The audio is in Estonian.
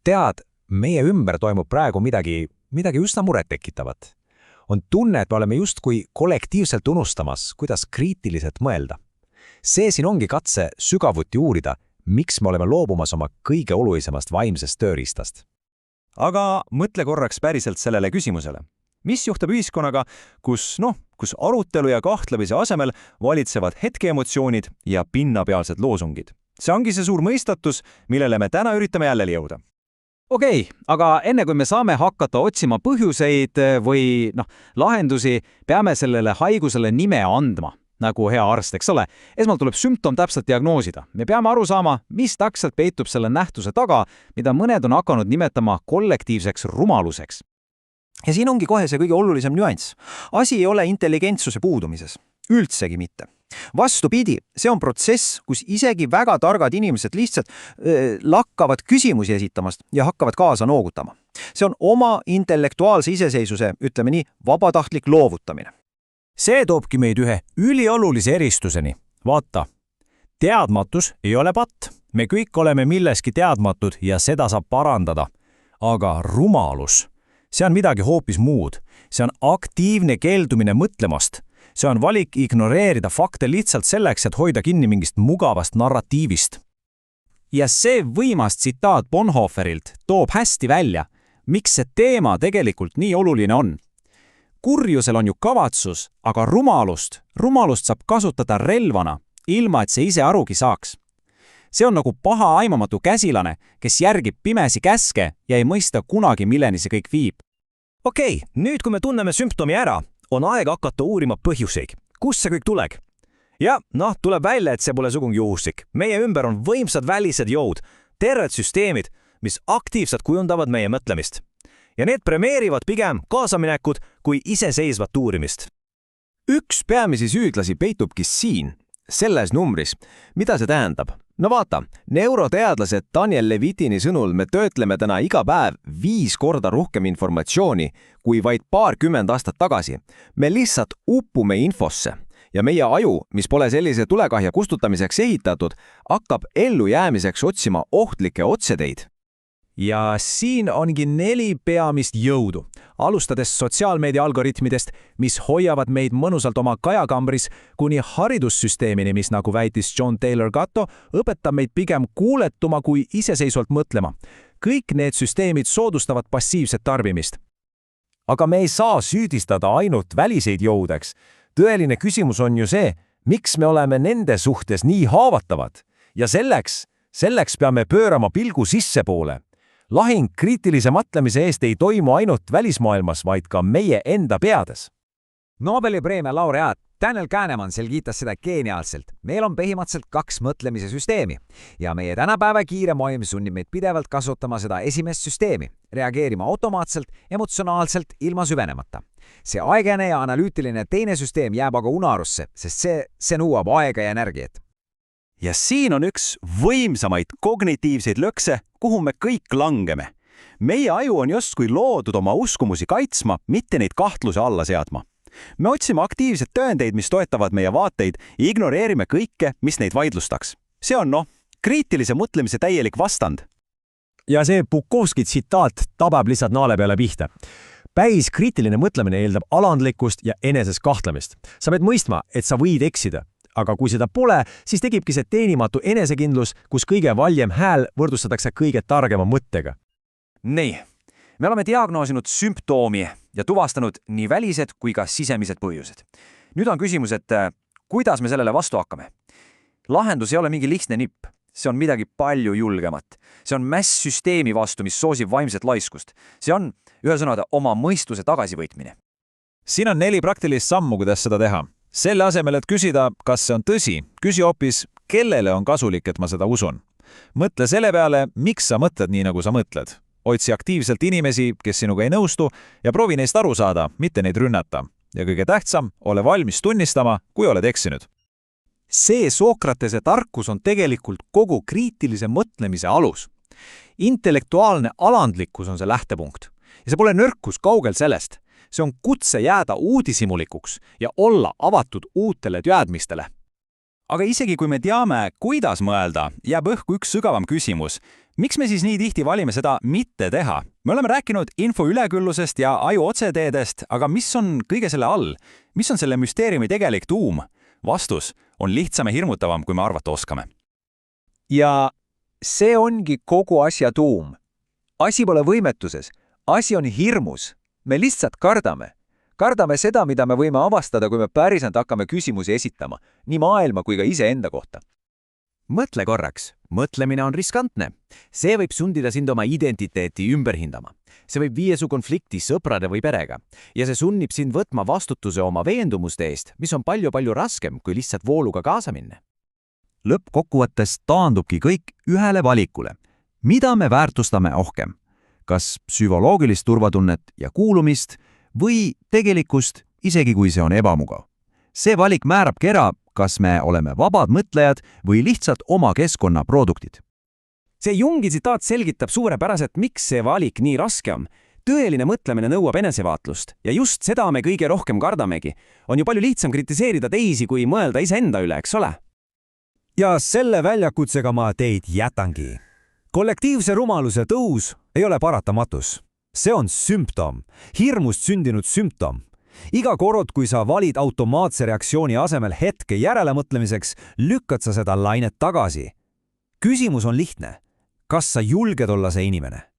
Tead, meie ümber toimub praegu midagi üsna murettekitavat. On tunne, et me oleme justkui kollektiivselt unustamas, kuidas kriitiliselt mõelda. See siin ongi katse sügavuti uurida, miks me oleme loobumas oma kõige olulisemast vaimsest tööriistast. Aga mõtle korraks päriselt sellele küsimusele. Mis juhtub ühiskonnaga, kus arutelu ja kahtlemise asemel valitsevad hetkeemotsioonid ja pinnapealsed loosungid? See ongi see suur mõistatus, millele me täna üritame jällegi jõuda. Okei, aga enne kui me saame hakata otsima põhjuseid või lahendusi, peame sellele haigusele nime andma, nagu hea arst, eks ole. Esmalt tuleb sümptom täpselt diagnoosida. Me peame aru saama, mis täpselt peitub selle nähtuse taga, mida mõned on hakanud nimetama kollektiivseks rumaluseks. Ja siin ongi kohe see kõige olulisem nüanss. Asi ei ole intelligentsuse puudumises. Üldsegi mitte. Vastupidi, see on protsess, kus isegi väga targad inimesed lihtsalt lakkavad küsimusi esitamast ja hakkavad kaasa noogutama. See on oma intellektuaalse iseseisvuse, ütleme nii, vabatahtlik loovutamine. See toobki meid ühe üliolulise eristuseni. Vaata, teadmatus ei ole patt. Me kõik oleme milleski teadmatud ja seda saab parandada. Aga rumalus, see on midagi hoopis muud. See on aktiivne keeldumine mõtlemast. See on valik ignoreerida fakte lihtsalt selleks, et hoida kinni mingist mugavast narratiivist. Ja see võimas tsitaat Bonhoefferilt toob hästi välja, miks see teema tegelikult nii oluline on. Kurjusel on ju kavatsus, aga rumalust saab kasutada relvana, ilma et see ise arugi saaks. See on nagu paha aimamatu käsilane, kes järgib pimesi käske ja ei mõista kunagi, milleni see kõik viib. Okei, nüüd kui me tunneme sümptomi ära, on aeg hakata uurima põhjuseid. Kust see kõik tuleg? Ja, tuleb välja, et see pole sugugi juhuslik. Meie ümber on võimsad välised jõud, terved süsteemid, mis aktiivselt kujundavad meie mõtlemist. Ja need premeerivad pigem kaasaminekut kui iseseisvat uurimist. Üks peamisi süüdlasi peitubki siin, selles numbris. Mida see tähendab? No vaata, neuroteadlased Daniel Levitini sõnul me töötleme täna iga päev 5 korda rohkem informatsiooni kui vaid 20 aastat tagasi. Me lihtsalt upume infosse ja meie aju, mis pole sellise tulekahja kustutamiseks ehitatud, hakkab ellujäämiseks otsima ohtlikke otseteid. Ja siin ongi 4 peamist jõudu, alustades sotsiaalmeedia algoritmidest, mis hoiavad meid mõnusalt oma kajakambris, kuni haridussüsteemini, mis nagu väitis John Taylor Gatto, õpetab meid pigem kuuletuma kui iseseisvalt mõtlema. Kõik need süsteemid soodustavad passiivset tarbimist. Aga me ei saa süüdistada ainult väliseid jõudeks. Tõeline küsimus on ju see, miks me oleme nende suhtes nii haavatavad. Ja selleks peame pöörama pilgu sissepoole. Lahing kriitilise mõtlemise eest ei toimu ainult välismaailmas, vaid ka meie enda peades. Nobeli preemia laureaat Daniel Kahneman selgitas seda geeniaalselt. Meil on põhimõtteliselt 2 mõtlemise süsteemi ja meie tänapäeva kiire maailm sunnib meid pidevalt kasutama seda esimest süsteemi, reageerima automaatselt, emotsionaalselt, ilma süvenemata. See aeglane ja analüütiline teine süsteem jääb aga unarusse, sest see nõuab aega ja energiat. Ja siin on üks võimsamaid kognitiivseid lõkse, kuhu me kõik langeme. Meie aju on justkui loodud oma uskumusi kaitsma, mitte neid kahtluse alla seadma. Me otsime aktiivselt tõendeid, mis toetavad meie vaateid ja ignoreerime kõike, mis neid vaidlustaks. See on kriitilise mõtlemise täielik vastand. Ja see Bukovski tsitaat tabab lihtsalt naale peale pihta. Päris kriitiline mõtlemine eeldab alandlikkust ja eneses kahtlemist. Sa pead mõistma, et sa võid eksida. Aga kui seda pole, siis tekibki see teenimatu enesekindlus, kus kõige valjem hääl võrdustatakse kõige targema mõttega. Nii, me oleme diagnoosinud sümptoomi ja tuvastanud nii välised kui ka sisemised põhjused. Nüüd on küsimus, et kuidas me sellele vastu hakkame? Lahendus ei ole mingi lihtne nipp. See on midagi palju julgemat. See on mässsüsteemi vastu, mis soosib vaimset laiskust. See on, ühesõnaga, oma mõistuse tagasivõitmine. Siin on 4 praktilist sammu, kuidas seda teha. Selle asemel, et küsida, kas see on tõsi, küsi hoopis, kellele on kasulik, et ma seda usun. Mõtle selle peale, miks sa mõtled nii, nagu sa mõtled. Otsi aktiivselt inimesi, kes sinuga ei nõustu ja proovi neist aru saada, mitte neid rünnata. Ja kõige tähtsam, ole valmis tunnistama, kui oled eksinud. See Sokratese tarkus on tegelikult kogu kriitilise mõtlemise alus. Intellektuaalne alandlikkus on see lähtepunkt. Ja see pole nõrkus kaugel sellest. See on kutse jääda uudishimulikuks ja olla avatud uutele teadmistele. Aga isegi kui me teame, kuidas mõelda, jääb õhku üks sügavam küsimus. Miks me siis nii tihti valime seda mitte teha? Me oleme rääkinud info üleküllusest ja aju otseteedest, aga mis on kõige selle all? Mis on selle müsteeriumi tegelik tuum? Vastus on lihtsam ja hirmutavam, kui me arvata oskame. Ja see ongi kogu asja tuum. Asi pole võimetuses, asi on hirmus. Me lihtsalt kardame. Kardame seda, mida me võime avastada, kui me päriselt hakkame küsimusi esitama, nii maailma kui ka iseenda kohta. Mõtle korraks. Mõtlemine on riskantne. See võib sundida sind oma identiteeti ümber hindama. See võib viia su konflikti sõprade või perega. Ja see sunnib sind võtma vastutuse oma veendumuste eest, mis on palju-palju raskem, kui lihtsalt vooluga kaasa minna. Lõppkokkuvõttes taandubki kõik ühele valikule. Mida me väärtustame rohkem? Kas psühholoogilist turvatunnet ja kuulumist või tegelikkust, isegi kui see on ebamugav? See valik määrabki ära, kas me oleme vabad mõtlejad või lihtsalt oma keskkonna produktid. See Jungi tsitaat selgitab suurepäraselt, miks see valik nii raske on. Tõeline mõtlemine nõuab enesevaatlust ja just seda me kõige rohkem kardamegi. On ju palju lihtsam kritiseerida teisi, kui mõelda iseenda üle, eks ole? Ja selle väljakutsega ma teid jätangi. Kollektiivse rumaluse tõus ei ole paratamatus. See on sümptom, hirmust sündinud sümptom. Iga kord, kui sa valid automaatse reaktsiooni asemel hetke järelemõtlemiseks, lükkad sa seda lainet tagasi. Küsimus on lihtne. Kas sa julged olla see inimene?